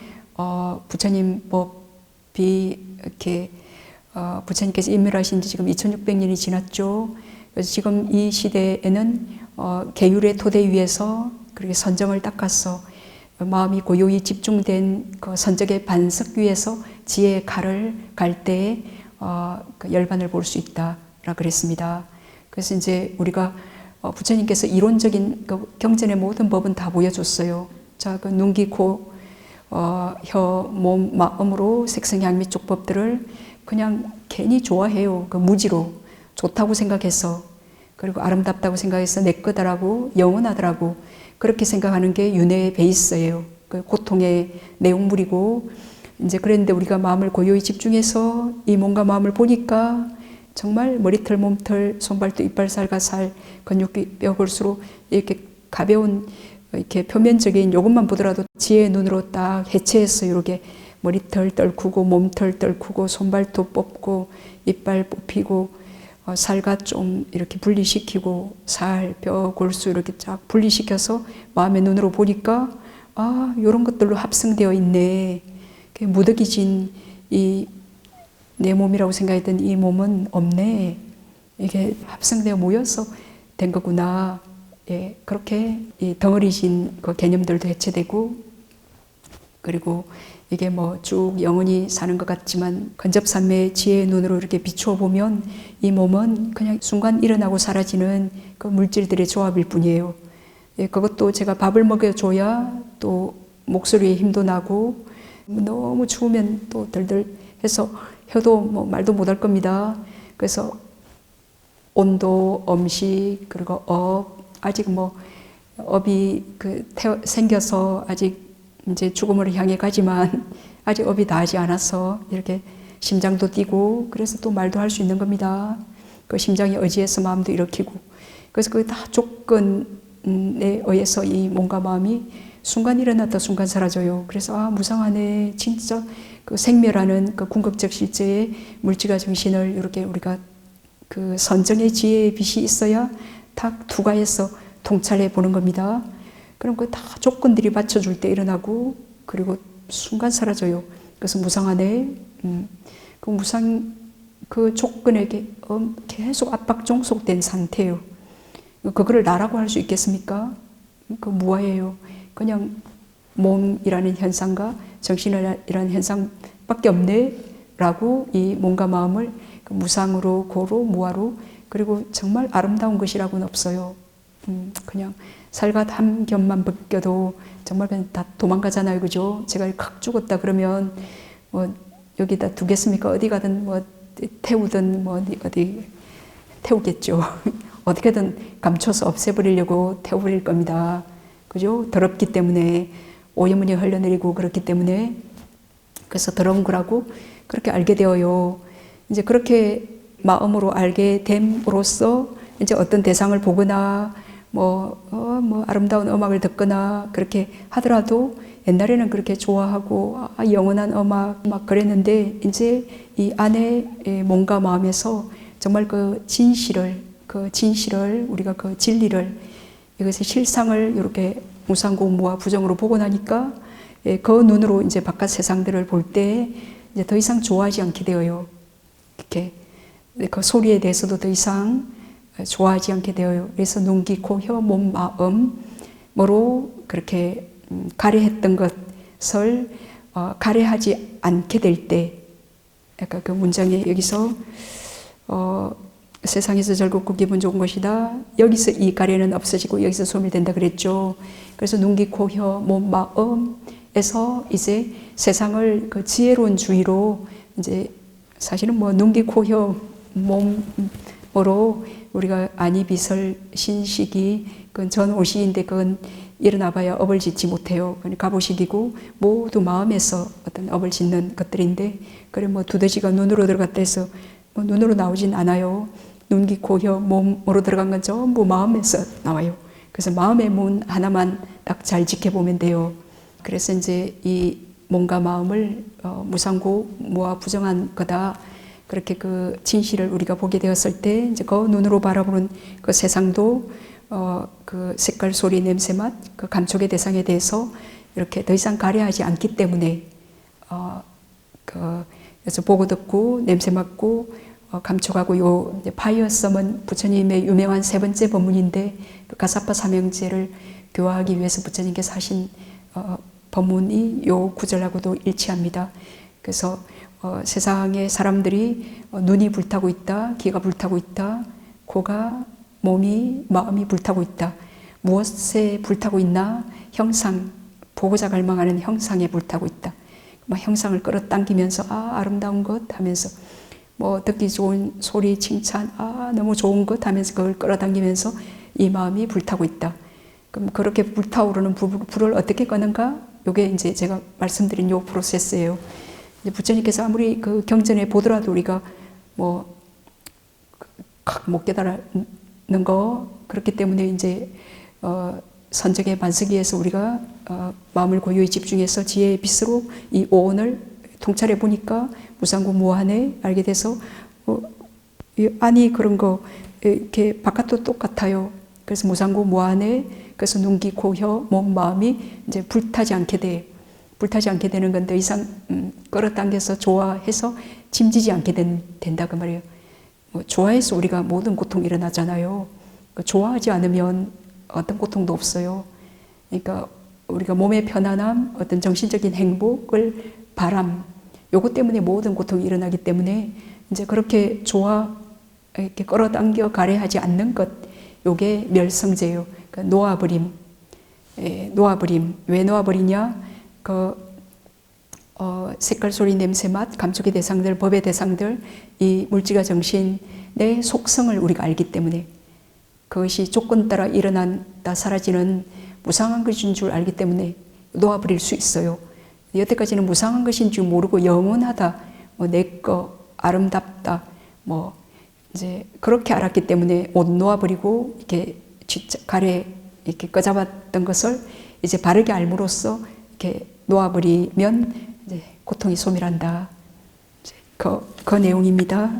부처님 법이 이렇게 부처님께서 인멸하신 지 지금 2600년이 지났죠. 그래서 지금 이 시대에는 계율의 토대 위에서 그렇게 선정을 닦아서 마음이 고요히 집중된 그 선적의 반석 위에서 지혜의 칼을 갈 때에 그 열반을 볼 수 있다라 그랬습니다. 그래서 이제 우리가 부처님께서 이론적인 그 경전의 모든 법은 다 보여줬어요. 자, 그 눈, 귀, 코, 혀, 몸, 마음으로 색성향 및 족법들을 그냥 괜히 좋아해요. 그 무지로 좋다고 생각해서 그리고 아름답다고 생각해서 내 거다라고 영원하더라고 그렇게 생각하는 게 윤회의 베이스예요. 그 고통의 내용물이고 이제 그랬는데 우리가 마음을 고요히 집중해서 이 몸과 마음을 보니까 정말 머리털, 몸털, 손발톱, 이빨, 살과 살, 근육기, 뼈, 골수로 이렇게 가벼운 이렇게 표면적인 요것만 보더라도 지혜의 눈으로 딱 해체해서 이렇게 머리털 떨구고 몸털 떨구고 손발톱 뽑고 이빨 뽑히고 살갗 좀 이렇게 분리시키고 살, 뼈, 골수 이렇게 쫙 분리시켜서 마음의 눈으로 보니까 이런 것들로 합성되어 있네. 무더기진 이 내 몸이라고 생각했던 이 몸은 없네. 이게 합성되어 모여서 된 거구나. 예, 그렇게 이 덩어리진 그 개념들도 해체되고, 그리고 이게 뭐 쭉 영원히 사는 것 같지만 근접삼매의 지혜의 눈으로 이렇게 비추어 보면 이 몸은 그냥 순간 일어나고 사라지는 그 물질들의 조합일 뿐이에요. 예, 그것도 제가 밥을 먹여줘야 또 목소리에 힘도 나고, 너무 추우면 또 덜덜 해서 혀도 뭐 말도 못할 겁니다. 그래서 온도, 음식, 그리고 아직 뭐 업이 생겨서 아직 이제 죽음을 향해 가지만 아직 업이 다하지 않아서 이렇게 심장도 뛰고, 그래서 또 말도 할 수 있는 겁니다. 그 심장이 의지해서 마음도 일으키고, 그래서 그게 다 조건에 의해서 이 몸과 마음이 순간 일어났다 순간 사라져요. 그래서 무상하네. 진짜 그 생멸하는 그 궁극적 실제의 물질과 정신을 이렇게 우리가 그 선정의 지혜의 빛이 있어야 딱 투과해서 통찰해 보는 겁니다. 그럼 그 다 조건들이 받쳐줄 때 일어나고, 그리고 순간 사라져요. 그래서 무상하네. 그 무상 그 조건에게 계속 압박 종속된 상태예요. 그거를 나라고 할 수 있겠습니까? 그 무아예요. 그냥 몸이라는 현상과 정신이라는 현상밖에 없네 라고 이 몸과 마음을 그 무상으로, 고로, 무아로, 그리고 정말 아름다운 것이라고는 없어요. 그냥 살갗 한 겹만 벗겨도 정말 그냥 다 도망가잖아요. 그죠? 제가 칵 죽었다 그러면 뭐 여기다 두겠습니까? 어디 가든 뭐 태우든 뭐 어디 태우겠죠. 어떻게든 감춰서 없애버리려고 태워버릴 겁니다. 그죠? 더럽기 때문에 오염물이 흘러내리고 그렇기 때문에, 그래서 더러운 거라고 그렇게 알게 되어요. 이제 그렇게 마음으로 알게 됨으로써 이제 어떤 대상을 보거나 뭐 아름다운 음악을 듣거나 그렇게 하더라도 옛날에는 그렇게 좋아하고 영원한 음악 막 그랬는데, 이제 이 안에 몸과 마음에서 정말 그 진실을 우리가 그 진리를, 이것의 실상을 이렇게 무상고 무아 부정으로 보고 나니까 그 눈으로 이제 바깥 세상들을 볼 때 이제 더 이상 좋아하지 않게 되어요. 이렇게 그 소리에 대해서도 더 이상 좋아하지 않게 되어요. 그래서 눈, 귀, 코, 혀, 몸, 마음으로 그렇게 가려했던 것을 가려하지 않게 될 때, 약간 그 문장에 여기서 세상에서 즐겁고 기분 좋은 것이다. 여기서 이 가래는 없어지고 여기서 소멸된다 그랬죠. 그래서 눈, 귀, 코, 혀, 몸, 마음에서 이제 세상을 그 지혜로운 주의로, 이제 사실은 뭐 눈, 귀, 코, 혀, 몸으로 우리가 아니, 비설, 신식이 그건 전오시인데 그건 일어나봐야 업을 짓지 못해요. 그러니까 갑오식이고 모두 마음에서 어떤 업을 짓는 것들인데, 그래 뭐 두더지가 눈으로 들어갔다 해서 뭐 눈으로 나오진 않아요. 눈, 귀, 코, 혀, 몸으로 들어간 건 전부 마음에서 나와요. 그래서 마음의 문 하나만 딱 잘 지켜보면 돼요. 그래서 이제 이 몸과 마음을 무상고 무아 부정한 거다. 그렇게 그 진실을 우리가 보게 되었을 때, 이제 그 눈으로 바라보는 그 세상도 그 색깔, 소리, 냄새, 맛, 그 감촉의 대상에 대해서 이렇게 더 이상 가려하지 않기 때문에 그래서 보고 듣고 냄새 맡고 감촉하고, 요 파이어썸은 부처님의 유명한 세 번째 법문인데, 그 가사파 삼형제를 교화하기 위해서 부처님께서 하신 법문이 요 구절하고도 일치합니다. 그래서 세상의 사람들이 눈이 불타고 있다, 귀가 불타고 있다, 코가, 몸이, 마음이 불타고 있다. 무엇에 불타고 있나? 형상, 보고자 갈망하는 형상에 불타고 있다. 형상을 끌어당기면서 아름다운 것 하면서, 뭐 듣기 좋은 소리, 칭찬, 너무 좋은 것 하면서 그걸 끌어당기면서 이 마음이 불타고 있다. 그럼 그렇게 불타오르는 불을 어떻게 끄는가? 요게 이제 제가 말씀드린 요 프로세스예요. 이제 부처님께서 아무리 그 경전에 보더라도 우리가 뭐 못 깨달는 거, 그렇기 때문에 이제 선적의 반석위에서 우리가 마음을 고요히 집중해서 지혜의 빛으로 이 오온을 통찰해 보니까 무상고 무한에 알게 돼서 아니 그런 거 이렇게 바깥도 똑같아요. 그래서 무상고 무한에 그래서 눈, 귀, 코, 혀, 몸, 마음이 이제 불타지 않게 돼. 불타지 않게 되는 건데 이상 끌어당겨서 좋아해서 짐지지 않게 된다 그 말이에요. 좋아해서 우리가 모든 고통이 일어나잖아요. 좋아하지 않으면 어떤 고통도 없어요. 그러니까 우리가 몸의 편안함, 어떤 정신적인 행복을 바람, 요것 때문에 모든 고통이 일어나기 때문에 이제 그렇게 이렇게 끌어당겨 가래하지 않는 것, 요게 멸성제요. 그러니까 놓아버림. 놓아버림. 왜 놓아버리냐? 색깔, 소리, 냄새, 맛, 감촉의 대상들, 법의 대상들, 이 물질과 정신의 속성을 우리가 알기 때문에 그것이 조건 따라 일어난다 사라지는 무상한 것인 줄 알기 때문에 놓아버릴 수 있어요. 여태까지는 무상한 것인 줄 모르고 영원하다, 내 거, 아름답다, 이제 그렇게 알았기 때문에 못 놓아버리고 이렇게 가래 이렇게 꺼잡았던 것을 이제 바르게 알므로써 이렇게 놓아버리면 이제 고통이 소멸한다. 그 내용입니다.